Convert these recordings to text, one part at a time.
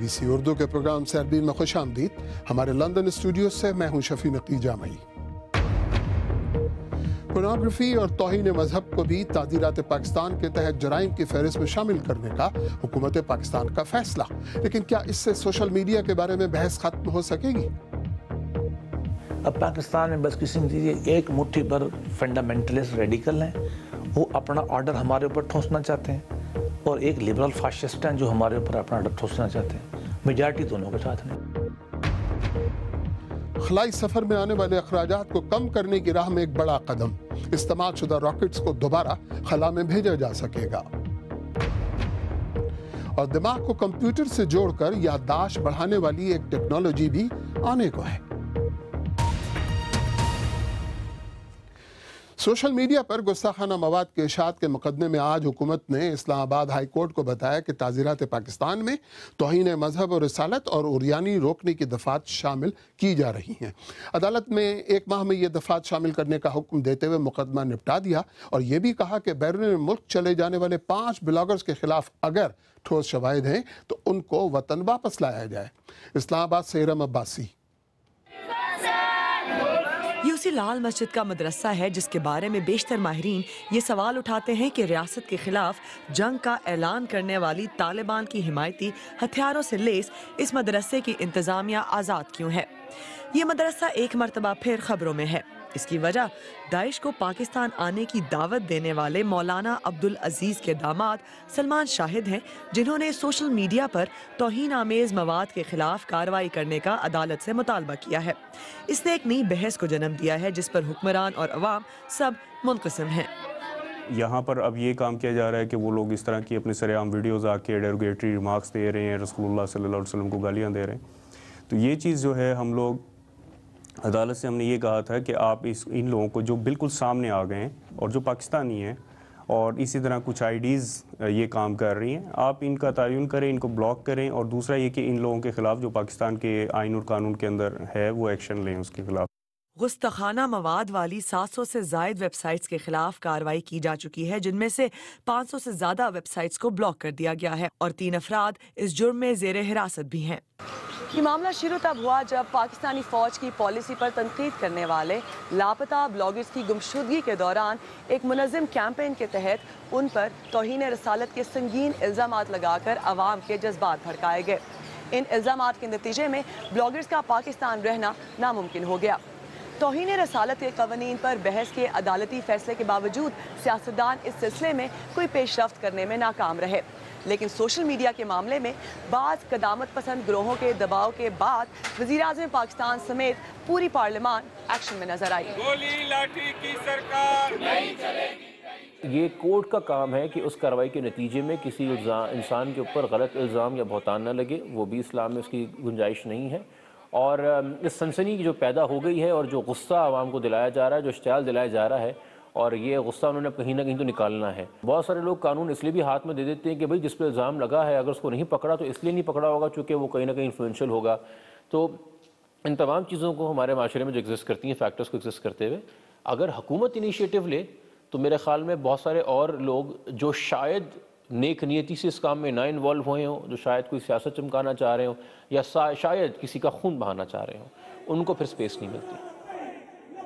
BBC Urdu کے programme سیربین میں خوش آمدید۔ ہمارے لندن اسٹوڈیو سے میں ہوں شفیع نقی جامعی۔ پورنوگرافی اور توہین مذہب کو بھی تعزیرات پاکستان کے تحت جرائم کی فہرست میں شامل کرنے کا حکومت پاکستان کا فیصلہ، لیکن کیا اس سے سوشل میڈیا کے بارے میں بحث ختم ہو سکے گی؟ اب پاکستان میں بس کسی نتیجے ایک مٹھی پر فنڈامنٹلسٹ ریڈیکل ہیں، وہ اپنا آرڈر ہمارے اوپر ٹھونسنا چاہتے ہیں، اور ایک لبرل فاشسٹ ہیں جو ہمارے اوپر اپنا آرڈر ٹھونسنا چاہتے ہیں۔ میجارٹی دونوں کے ساتھ نہیں۔ خلائی سفر میں آنے والے اخراجات کو کم کرنے کی راہ میں ایک بڑا قدم، استعمال شدہ راکٹس کو دوبارہ خلا میں بھیجا جا سکے گا، اور دماغ کو کمپیوٹر سے جوڑ کر یادداشت بڑھانے والی ایک ٹیکنالوجی بھی آنے کو ہے۔ سوشل میڈیا پر گستاخانہ مواد کے اشاعت کے مقدمے میں آج حکومت نے اسلام آباد ہائی کورٹ کو بتایا کہ تعزیرات پاکستان میں توہین مذہب اور رسالت اور عریانی روکنے کی دفعات شامل کی جا رہی ہیں۔ عدالت میں 1 ماہ میں یہ دفعات شامل کرنے کا حکم دیتے ہوئے مقدمہ نپٹا دیا، اور یہ بھی کہا کہ بیرون ملک چلے جانے والے 5 بلاگرز کے خلاف اگر ٹھوس شواہد ہیں تو ان کو وطن واپس لایا جائے۔ اسلام آباد سے ارم عباسی۔ یہ اسی لال مسجد کا مدرسہ ہے جس کے بارے میں بیشتر ماہرین یہ سوال اٹھاتے ہیں کہ ریاست کے خلاف جنگ کا اعلان کرنے والی طالبان کی حمایتی ہتھیاروں سے لیس اس مدرسے کی انتظامیہ آزاد کیوں ہے؟ یہ مدرسہ ایک مرتبہ پھر خبروں میں ہے۔ اس کی وجہ داعش کو پاکستان آنے کی دعوت دینے والے مولانا عبدالعزیز کے داماد سلمان شاہد ہیں، جنہوں نے سوشل میڈیا پر توہین آمیز مواد کے خلاف کارروائی کرنے کا عدالت سے مطالبہ کیا ہے۔ اس نے ایک نئی بحث کو جنم دیا ہے جس پر حکمران اور عوام سب منقسم ہیں۔ یہاں پر اب یہ کام کیا جا رہا ہے کہ وہ لوگ اس طرح کی اپنے سر عام ویڈیوز آ کے ڈیروگیٹری ریمارکس دے رہے ہیں، رسول اللہ صلی اللہ علیہ وسلم کو گالیاں دے رہے ہیں۔ تو یہ چیز جو ہے ہم لوگ عدالت سے ہم نے یہ کہا تھا کہ آپ ان لوگوں کو جو بالکل سامنے آ گئے ہیں اور جو پاکستانی ہیں اور اسی طرح کچھ آئیڈیز یہ کام کر رہی ہیں، آپ ان کا تعین کریں، ان کو بلاک کریں، اور دوسرا یہ کہ ان لوگوں کے خلاف جو پاکستان کے آئین اور قانون کے اندر ہے وہ ایکشن لیں اس کے خلاف۔ گستاخانہ مواد والی 700 سے زائد ویب سائٹس کے خلاف کارروائی کی جا چکی ہے، جن میں سے 500 سے زیادہ ویب سائٹس کو بلاک کر دیا گیا ہے، اور 3 افراد اس جرم میں زیر حراست بھی ہیں۔ یہ معاملہ شروع تب ہوا جب پاکستانی فوج کی پالیسی پر تنقید کرنے والے لاپتہ بلاگرز کی گمشدگی کے دوران ایک منظم کیمپین کے تحت ان پر توہین رسالت کے سنگین الزامات لگا کر عوام کے جذبات بھڑکائے گئے۔ ان الزامات کے نتیجے میں بلاگرز کا پاکستان رہنا ناممکن ہو گیا۔ توہین رسالت کے قوانین پر بحث کے عدالتی فیصلے کے باوجود سیاستدان اس سلسلے میں کوئی پیش رفت کرنے میں ناکام رہے، لیکن سوشل میڈیا کے معاملے میں بعض قدامت پسند گروہوں کے دباؤ کے بعد وزیراعظم پاکستان سمیت پوری پارلیمان ایکشن میں نظر آئی۔ گولی لاٹھی کی سرکار نہیں چلے گی۔ یہ کورٹ کا کام ہے کہ اس کارروائی کے نتیجے میں کسی انسان کے اوپر غلط الزام یا بہتان نہ لگے، وہ بھی اسلام میں اس کی گنجائش نہیں ہے، اور اس سنسنی کی جو پیدا ہو گئی ہے اور جو غصہ عوام کو دلایا جا رہا ہے، جو اشتعال دلایا جا رہا ہے، اور یہ غصہ انہوں نے کہیں نہ کہیں تو نکالنا ہے۔ بہت سارے لوگ قانون اس لیے بھی ہاتھ میں دے دیتے ہیں کہ بھئی جس پہ الزام لگا ہے اگر اس کو نہیں پکڑا تو اس لیے نہیں پکڑا ہوگا چونکہ وہ کہیں نہ کہیں انفلوئنشل ہوگا۔ تو ان تمام چیزوں کو ہمارے معاشرے میں جو ایگزسٹ کرتی ہیں، فیکٹرز کو ایگزسٹ کرتے ہوئے اگر حکومت انیشیٹو لے تو میرے خیال میں بہت سارے اور لوگ جو شاید نیک نیتی سے اس کام میں نہ انوالو ہوئے ہوں، جو شاید کوئی سیاست چمکانا چاہ رہے ہوں یا شاید کسی کا خون بہانا چاہ رہے ہوں، ان کو پھر سپیس نہیں ملتی۔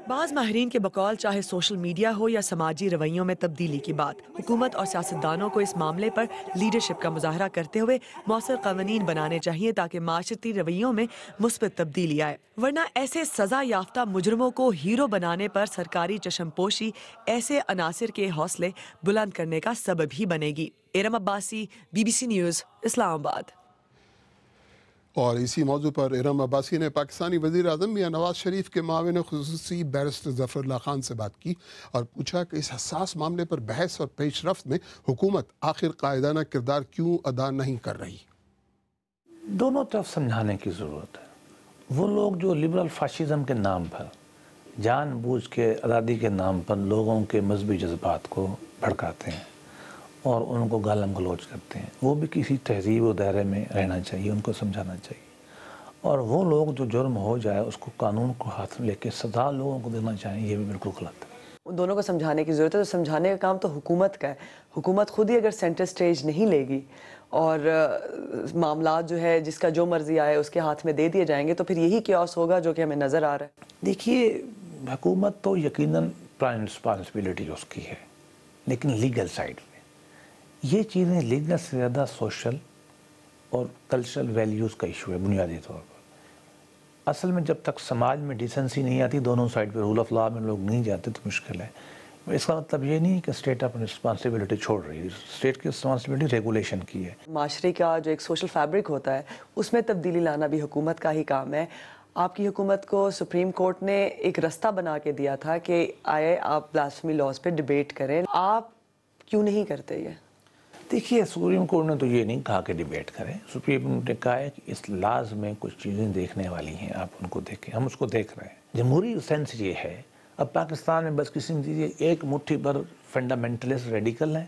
بعض ماہرین کے بقول چاہے سوشل میڈیا ہو یا سماجی رویوں میں تبدیلی کی بات، حکومت اور سیاستدانوں کو اس معاملے پر لیڈرشپ کا مظاہرہ کرتے ہوئے مؤثر قوانین بنانے چاہیے تاکہ معاشرتی رویوں میں مثبت تبدیلی آئے، ورنہ ایسے سزا یافتہ مجرموں کو ہیرو بنانے پر سرکاری چشم پوشی ایسے عناصر کے حوصلے بلند کرنے کا سبب ہی بنے گی۔ ارم عباسی، BBC نیوز، اسلام آباد۔ اور اسی موضوع پر ارم عباسی نے پاکستانی وزیر اعظم میاں نواز شریف کے معاون خصوصی بیرسٹر ظفر اللہ خان سے بات کی اور پوچھا کہ اس حساس معاملے پر بحث اور پیش رفت میں حکومت آخر قائدانہ کردار کیوں ادا نہیں کر رہی؟ دونوں طرف سمجھانے کی ضرورت ہے۔ وہ لوگ جو لبرل فاشزم کے نام پر جان بوجھ کے آزادی کے نام پر لوگوں کے مذہبی جذبات کو بھڑکاتے ہیں اور ان کو گالم گلوچ کرتے ہیں، وہ بھی کسی تہذیب و دائرے میں رہنا چاہیے، ان کو سمجھانا چاہیے، اور وہ لوگ جو جرم ہو جائے اس کو قانون کو ہاتھ میں لے کے سزا لوگوں کو دینا چاہیں، یہ بھی بالکل غلط ہے۔ ان دونوں کو سمجھانے کی ضرورت ہے، تو سمجھانے کا کام تو حکومت کا ہے۔ حکومت خود ہی اگر سینٹر سٹیج نہیں لے گی اور معاملات جو ہے جس کا جو مرضی آئے اس کے ہاتھ میں دے دیے جائیں گے تو پھر یہی کیوس ہوگا جو کہ ہمیں نظر آ رہا ہے. دیکھیے حکومت تو یقیناً پرائم رسپانسبلٹی اس کی ہے، لیکن لیگل سائڈ میں یہ چیزیں لیگل سے زیادہ سوشل اور کلچرل ویلیوز کا ایشو ہے بنیادی طور پر. اصل میں جب تک سماج میں ڈیسنسی نہیں آتی، دونوں سائڈ پہ رول آف لا میں لوگ نہیں جاتے تو مشکل ہے. اس کا مطلب یہ نہیں کہ اسٹیٹ اپنی رسپانسبلٹی چھوڑ رہی ہے. اسٹیٹ کی رسپانسبلٹی ریگولیشن کی ہے. معاشرے کا جو ایک سوشل فیبرک ہوتا ہے اس میں تبدیلی لانا بھی حکومت کا ہی کام ہے. آپ کی حکومت کو سپریم کورٹ نے ایک رستہ بنا کے دیا تھا کہ آئے آپ بلاسفیمی لاز پہ ڈیبیٹ کریں، آپ کیوں نہیں کرتے یہ؟ دیکھیے سپریم کورٹ نے تو یہ نہیں کہا کہ ڈیبیٹ کریں. سپریم کورٹ نے کہا ہے کہ اس لاز میں کچھ چیزیں دیکھنے والی ہیں، آپ ان کو دیکھیں. ہم اس کو دیکھ رہے ہیں. جمہوری سینس یہ ہے اب پاکستان میں بس کسی نے ایک مٹھی پر فنڈامنٹلسٹ ریڈیکل ہیں،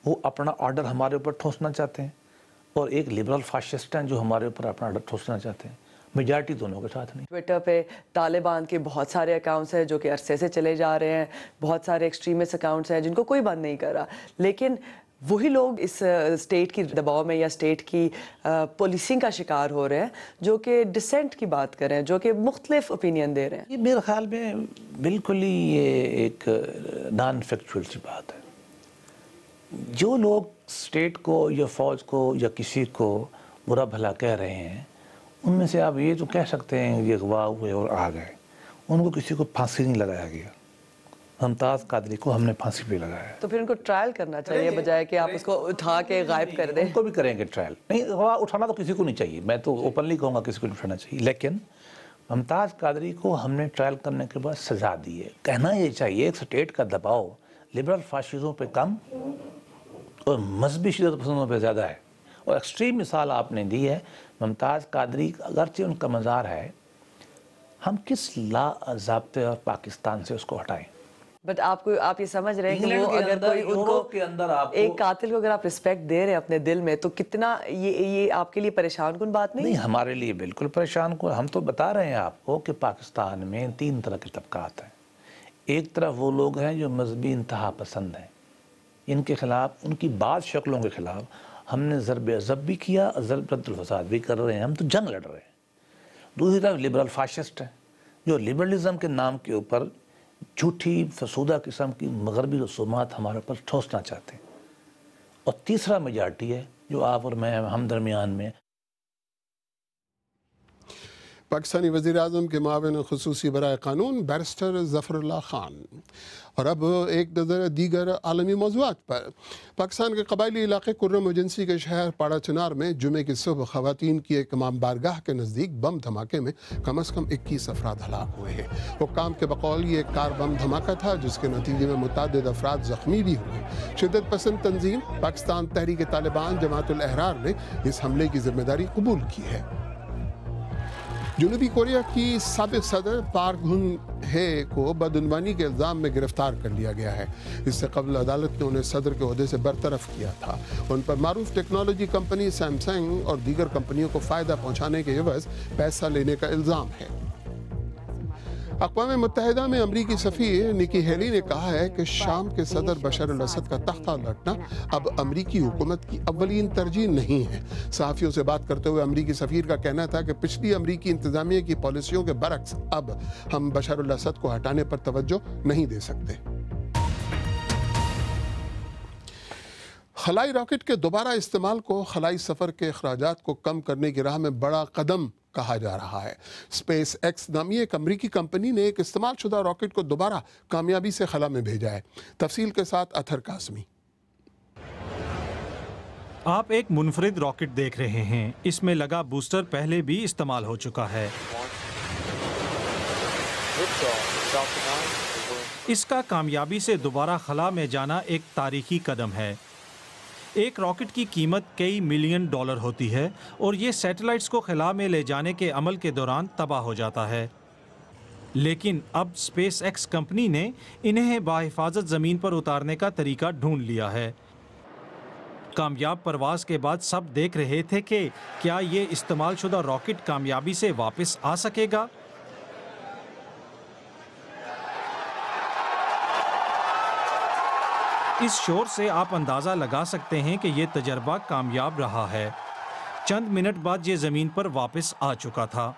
وہ اپنا آرڈر ہمارے اوپر ٹھوسنا چاہتے ہیں، اور ایک لبرل فاشسٹ ہیں جو ہمارے اوپر اپنا آرڈر ٹھوسنا چاہتے ہیں. میجارٹی دونوں کے ساتھ نہیں. ٹویٹر پہ طالبان کے بہت سارے اکاؤنٹس ہیں جو کہ عرصے سے چلے جا رہے ہیں، بہت سارے ایکسٹریمسٹ اکاؤنٹس ہیں جن کو کوئی بند نہیں کر رہا، لیکن وہی لوگ اس اسٹیٹ کی دباؤ میں یا اسٹیٹ کی پولیسنگ کا شکار ہو رہے ہیں جو کہ ڈسینٹ کی بات کر رہے ہیں، جو کہ مختلف اوپینین دے رہے ہیں. یہ میرے خیال میں بالکل ہی یہ ایک نان فیکچول سی بات ہے. جو لوگ اسٹیٹ کو یا فوج کو یا کسی کو برا بھلا کہہ رہے ہیں ان میں سے آپ یہ تو کہہ سکتے ہیں یہ اغوا ہوئے اور آ گئے، ان کو کسی کو پھانسی نہیں لگایا گیا. ممتاز قادری کو ہم نے پھانسی پہ لگایا. تو پھر ان کو ٹرائل کرنا چاہیے بجائے کہ آپ اس کو اٹھا کے غائب کر دیں. ان کو بھی کریں گے ٹرائل. نہیں اٹھانا تو کسی کو نہیں چاہیے، میں تو اوپنلی کہوں گا کسی کو نہیں اٹھانا چاہیے، لیکن ممتاز قادری کو ہم نے ٹرائل کرنے کے بعد سزا دی ہے. کہنا یہ چاہیے ایک اسٹیٹ کا دباؤ لبرل فاشزوں پہ کم اور مذہبی شدت پسندوں پہ زیادہ ہے. اور ایکسٹریم مثال آپ نے دی ہے. ممتاز قادری اگرچہ ان کا مزار ہے، ہم کس لا ضابطے اور پاکستان سے اس کو ہٹائیں؟ بٹ آپ یہ سمجھ رہے ہیں کہ وہ اگر کوئی ان کو ایک قاتل کو اگر آپ رسپیکٹ دے رہے ہیں اپنے دل میں تو کتنا یہ آپ کے لیے پریشان کن بات نہیں؟ نہیں ہمارے لیے بالکل پریشان کن. ہم تو بتا رہے ہیں آپ کو کہ پاکستان میں 3 طرح کے طبقات ہیں. ایک طرف وہ لوگ ہیں جو مذہبی انتہا پسند ہیں، ان کے خلاف، ان کی بعض شکلوں کے خلاف ہم نے ضرب عذب بھی کیا، ضرب الفساد بھی کر رہے ہیں، ہم تو جنگ لڑ رہے ہیں. دوسری طرف لبرل فاشسٹ ہیں جو لبرلزم کے نام کے اوپر جھوٹی فسودہ قسم کی مغربی رسومات ہمارے اوپر ٹھوسنا چاہتے ہیں. اور تیسرا میجارٹی ہے جو آپ اور میں ہم درمیان میں. پاکستانی وزیر اعظم کے معاون خصوصی برائے قانون بیرسٹر ظفر اللہ خان. اور اب ایک نظر دیگر عالمی موضوعات پر. پاکستان کے قبائلی علاقے کرم ایجنسی کے شہر پاڑا چنار میں جمعے کی صبح خواتین کی ایک امام بارگاہ کے نزدیک بم دھماکے میں کم از کم 21 افراد ہلاک ہوئے ہیں. حکام کے بقول یہ ایک کار بم دھماکہ تھا جس کے نتیجے میں متعدد افراد زخمی بھی ہوئے. شدت پسند تنظیم پاکستان تحریک طالبان جماعت الاحرار نے اس حملے کی ذمہ داری قبول کی ہے. جنوبی کوریا کی سابق صدر پارک گن ہے کو بدعنوانی کے الزام میں گرفتار کر لیا گیا ہے. اس سے قبل عدالت نے انہیں صدر کے عہدے سے برطرف کیا تھا. ان پر معروف ٹیکنالوجی کمپنی سیمسنگ اور دیگر کمپنیوں کو فائدہ پہنچانے کے عوض پیسہ لینے کا الزام ہے. اقوام متحدہ میں امریکی سفیر نکی ہیلی نے کہا ہے کہ شام کے صدر بشار الاسد کا تختہ الٹنا اب امریکی حکومت کی اولین ترجیح نہیں ہے. صحافیوں سے بات کرتے ہوئے امریکی سفیر کا کہنا تھا کہ پچھلی امریکی انتظامیہ کی پالیسیوں کے برعکس اب ہم بشار الاسد کو ہٹانے پر توجہ نہیں دے سکتے. خلائی راکٹ کے دوبارہ استعمال کو خلائی سفر کے اخراجات کو کم کرنے کی راہ میں بڑا قدم کہا جا رہا ہے. اسپیس ایکس نامی ایک امریکی کمپنی نے ایک استعمال شدہ راکٹ کو دوبارہ کامیابی سے خلا میں بھیجا ہے. تفصیل کے ساتھ اطہر قاسمی. آپ ایک منفرد راکٹ دیکھ رہے ہیں. اس میں لگا بوسٹر پہلے بھی استعمال ہو چکا ہے. اس کا کامیابی سے دوبارہ خلا میں جانا ایک تاریخی قدم ہے. ایک راکٹ کی قیمت کئی ملین ڈالر ہوتی ہے اور یہ سیٹلائٹس کو خلا میں لے جانے کے عمل کے دوران تباہ ہو جاتا ہے. لیکن اب اسپیس ایکس کمپنی نے انہیں باحفاظت زمین پر اتارنے کا طریقہ ڈھونڈ لیا ہے. کامیاب پرواز کے بعد سب دیکھ رہے تھے کہ کیا یہ استعمال شدہ راکٹ کامیابی سے واپس آ سکے گا. اس شور سے آپ اندازہ لگا سکتے ہیں کہ یہ تجربہ کامیاب رہا ہے۔ چند منٹ بعد یہ زمین پر واپس آ چکا تھا۔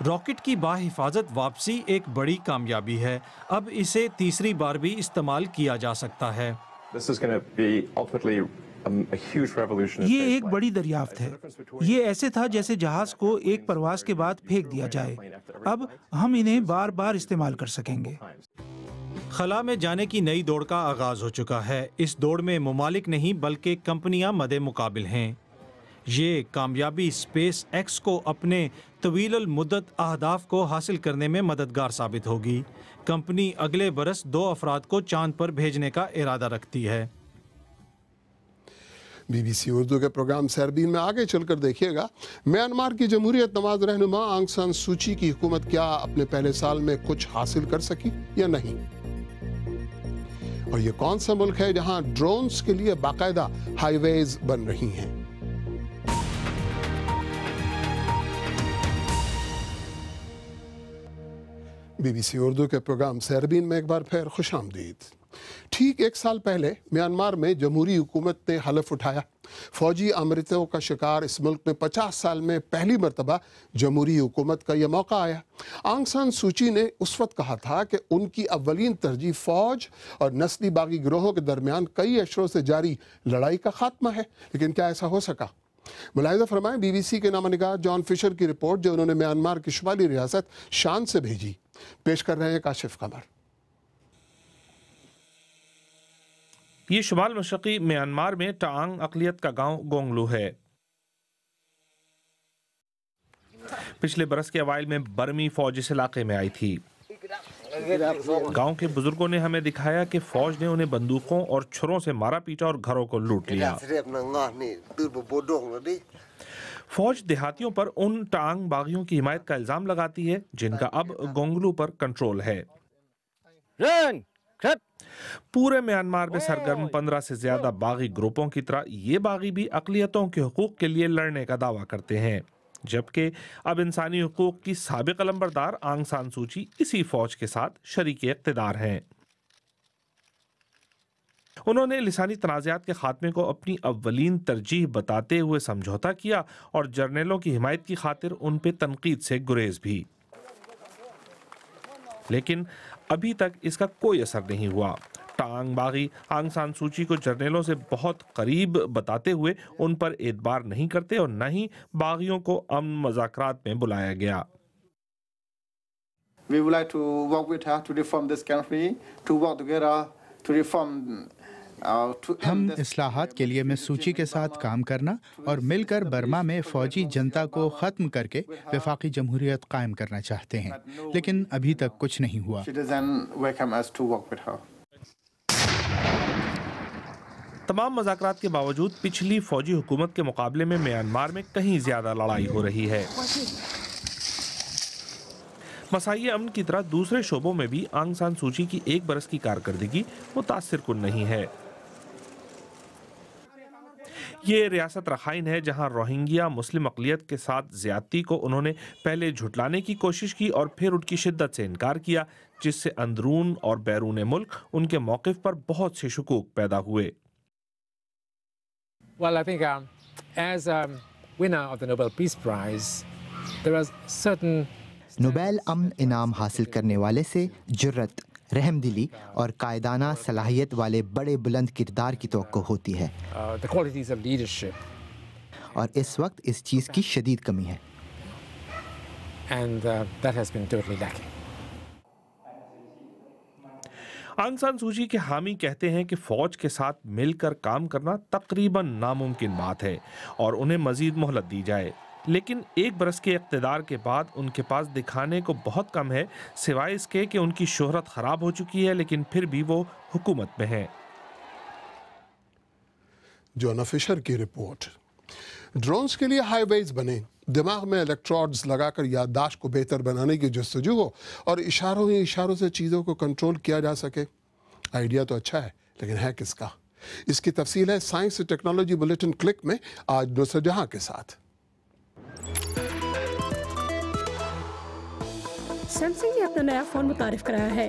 راکٹ کی باحفاظت واپسی ایک بڑی کامیابی ہے۔ اب اسے تیسری بار بھی استعمال کیا جا سکتا ہے۔ یہ ایک بڑی دریافت ہے۔ یہ ایسے تھا جیسے جہاز کو ایک پرواز کے بعد پھینک دیا جائے۔ اب ہم انہیں بار بار استعمال کر سکیں گے۔ خلا میں جانے کی نئی دوڑ کا آغاز ہو چکا ہے۔ اس دوڑ میں ممالک نہیں بلکہ کمپنیاں مد مقابل ہیں۔ یہ کامیابی اسپیس ایکس کو اپنے طویل المدت اہداف کو حاصل کرنے میں مددگار ثابت ہوگی۔ کمپنی اگلے برس 2 افراد کو چاند پر بھیجنے کا ارادہ رکھتی ہے۔ BBC اردو کے پروگرام سیربین میں آگے چل کر دیکھیے گا، میانمار کی جمہوریت نواز رہنما آنگ سان سوچی کی حکومت کیا اپنے پہلے سال میں کچھ حاصل کر سکی یا نہیں؟ اور یہ کون سا ملک ہے جہاں ڈرونز کے لیے باقاعدہ ہائی ویز بن رہی ہیں؟ BBC اردو کے پروگرام سیربین میں ایک بار پھر خوش آمدید۔ ٹھیک 1 سال پہلے میانمار میں جمہوری حکومت نے حلف اٹھایا۔ فوجی امرتوں کا شکار اس ملک میں 50 سال میں پہلی مرتبہ جمہوری حکومت کا یہ موقع آیا۔ آنگ سان سوچی نے اس وقت کہا تھا کہ ان کی اولین ترجیح فوج اور نسلی باغی گروہوں کے درمیان کئی اشروں سے جاری لڑائی کا خاتمہ ہے، لیکن کیا ایسا ہو سکا؟ ملاحظہ فرمائیں BBC کے نامہ نگار جان فشر کی رپورٹ جو انہوں نے میانمار کی شمالی ریاست شان سے بھیجی۔ پیش کر رہے ہیں کاشف قمر۔ یہ شمال مشرقی میانمار میں ٹانگ اقلیت کا گاؤں گونگلو ہے۔ پچھلے برس کے اوائل میں برمی فوج اس علاقے میں آئی تھی۔ گاؤں کے بزرگوں نے ہمیں دکھایا کہ فوج نے انہیں بندوقوں اور چھروں سے مارا پیٹا اور گھروں کو لوٹ لیا۔ فوج دیہاتیوں پر ان ٹانگ باغیوں کی حمایت کا الزام لگاتی ہے جن کا اب گونگلو پر کنٹرول ہے۔ پورے میانمار میں سرگرم 15 سے زیادہ باغی گروپوں کی طرح یہ باغی بھی اقلیتوں کے حقوق کے لیے لڑنے کا دعویٰ کرتے ہیں، جبکہ اب انسانی حقوق کی سابق علمبردار آنگ سان سوچی اسی فوج کے ساتھ شریک اقتدار ہیں۔ انہوں نے لسانی تنازعات کے خاتمے کو اپنی اولین ترجیح بتاتے ہوئے سمجھوتا کیا اور جرنیلوں کی حمایت کی خاطر ان پہ تنقید سے گریز بھی، لیکن ابھی تک اس کا کوئی اثر نہیں ہوا۔ ٹانگ باغی آنگ سان سوچی کو جرنیلوں سے بہت قریب بتاتے ہوئے ان پر اعتبار نہیں کرتے اور نہ ہی باغیوں کو امن مذاکرات میں بلایا گیا۔ We would like to work with her to reform this country, to work together to reform ہم اصلاحات کے لیے میں سوچی کے ساتھ کام کرنا اور مل کر برما میں فوجی جنتا کو ختم کر کے وفاقی جمہوریت قائم کرنا چاہتے ہیں، لیکن ابھی تک کچھ نہیں ہوا۔ تمام مذاکرات کے باوجود پچھلی فوجی حکومت کے مقابلے میں میانمار میں کہیں زیادہ لڑائی ہو رہی ہے۔ مساعی امن کی طرح دوسرے شعبوں میں بھی آنگ سان سوچی کی 1 برس کی کارکردگی متاثر کن نہیں ہے۔ یہ ریاست رخائن ہے جہاں روہنگیا مسلم اقلیت کے ساتھ زیادتی کو انہوں نے پہلے جھٹلانے کی کوشش کی اور پھر ان کی شدت سے انکار کیا، جس سے اندرون اور بیرون ملک ان کے موقف پر بہت سے شکوک پیدا ہوئے۔ Well, I think as a winner of the Nobel Peace Prize, there was certain Nobel امن انعام حاصل کرنے والے سے جرت، رحم دلی اور قائدانہ صلاحیت والے بڑے بلند کردار کی توقع ہوتی ہے، اور اس وقت اس چیز کی شدید کمی ہے۔ آنگ سان سوچی کے حامی کہتے ہیں کہ فوج کے ساتھ مل کر کام کرنا تقریباً ناممکن بات ہے اور انہیں مزید مہلت دی جائے، لیکن 1 برس کے اقتدار کے بعد ان کے پاس دکھانے کو بہت کم ہے، سوائے اس کے کہ ان کی شہرت خراب ہو چکی ہے، لیکن پھر بھی وہ حکومت میں ہیں۔ جونا فشر کی رپورٹ۔ ڈرونز کے لیے ہائی ویز بنے، دماغ میں الیکٹروڈز لگا کر یادداشت کو بہتر بنانے کی جستجو ہو اور اشاروں سے چیزوں کو کنٹرول کیا جا سکے۔ آئیڈیا تو اچھا ہے، لیکن ہے کس کا؟ اس کی تفصیل ہے سائنس اور ٹیکنالوجی بلیٹن کلک میں آج نصرت جہاں کے ساتھ۔ سیمسنگ نے اپنا نیا فون متعارف کرایا ہے۔